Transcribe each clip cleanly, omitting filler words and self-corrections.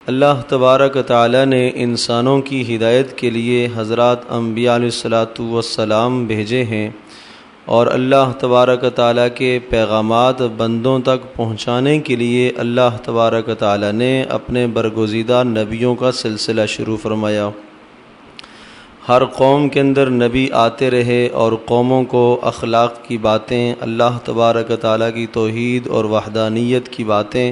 اللہ تبارک و تعالی نے انسانوں کی ہدایت کے لیے حضرات انبیاء علیہ الصلاۃ والسلام بھیجے ہیں، اور اللہ تبارک و تعالی کے پیغامات بندوں تک پہنچانے کے لیے اللہ تبارک و تعالی نے اپنے برگزیدہ نبیوں کا سلسلہ شروع فرمایا۔ ہر قوم کے اندر نبی آتے رہے اور قوموں کو اخلاق کی باتیں، اللہ تبارک و تعالی کی توحید اور وحدانیت کی باتیں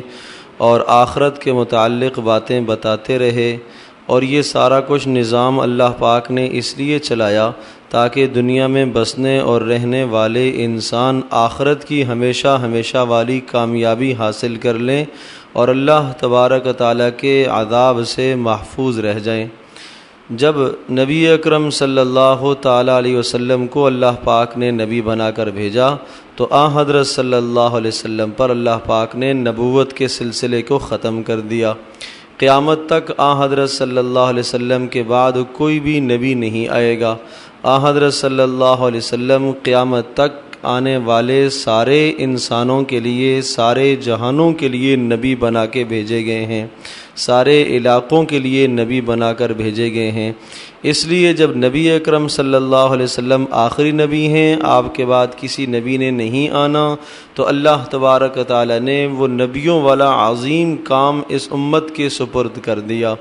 اور آخرت کے متعلق باتیں بتاتے رہے، اور یہ سارا کچھ نظام اللہ پاک نے اس لیے چلایا تاکہ دنیا میں بسنے اور رہنے والے انسان آخرت کی ہمیشہ ہمیشہ والی کامیابی حاصل کر لیں اور اللہ تبارک و تعالی کے عذاب سے محفوظ رہ جائیں۔ جب نبی اکرم صلی اللہ تعالی علیہ وسلم کو اللہ پاک نے نبی بنا کر بھیجا تو حضرت صلی اللہ علیہ وسلم پر اللہ پاک نے نبوت کے سلسلے کو ختم کر دیا۔ قیامت تک حضرت صلی اللہ علیہ وسلم کے بعد کوئی بھی نبی نہیں آئے گا۔ حضرت صلی اللہ علیہ وسلم قیامت تک آنے والے سارے انسانوں کے لیے، سارے جہانوں کے لیے نبی بنا کے بھیجے گئے ہیں، سارے علاقوں کے لیے نبی بنا کر بھیجے گئے ہیں۔ اس لیے جب نبی اکرم صلی اللہ علیہ وسلم آخری نبی ہیں، آپ کے بعد کسی نبی نے نہیں آنا، تو اللہ تبارک و تعالی نے وہ نبیوں والا عظیم کام اس امت کے سپرد کر دیا۔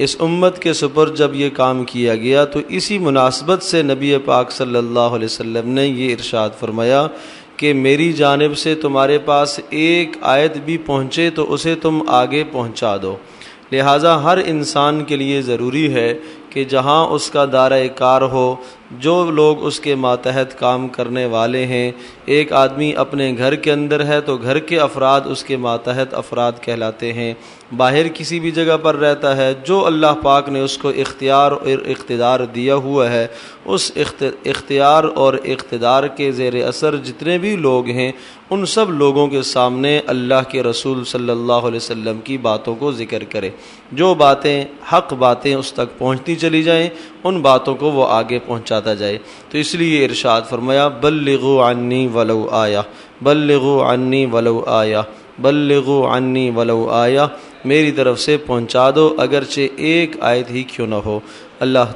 اس امت کے سپرد جب یہ کام کیا گیا تو اسی مناسبت سے نبی پاک صلی اللہ علیہ وسلم نے یہ ارشاد فرمایا کہ میری جانب سے تمہارے پاس ایک آیت بھی پہنچے تو اسے تم آگے پہنچا دو۔ لہٰذا ہر انسان کے لیے ضروری ہے کہ جہاں اس کا دائرہ کار ہو، جو لوگ اس کے ماتحت کام کرنے والے ہیں، ایک آدمی اپنے گھر کے اندر ہے تو گھر کے افراد اس کے ماتحت افراد کہلاتے ہیں، باہر کسی بھی جگہ پر رہتا ہے، جو اللہ پاک نے اس کو اختیار اور اقتدار دیا ہوا ہے، اس اختیار اور اقتدار کے زیر اثر جتنے بھی لوگ ہیں، ان سب لوگوں کے سامنے اللہ کے رسول صلی اللہ علیہ وسلم کی باتوں کو ذکر کرے۔ جو باتیں حق باتیں اس تک پہنچتی چلی جائیں، ان باتوں کو وہ آگے پہنچاتا جائے۔ تو اس لیے ارشاد فرمایا بلغوا عنی ولو آیہ، بلغوا عنی ولو آیہ، بلغوا عنی ولو آیہ، میری طرف سے پہنچا دو اگرچہ ایک آیت ہی کیوں نہ ہو۔ اللہ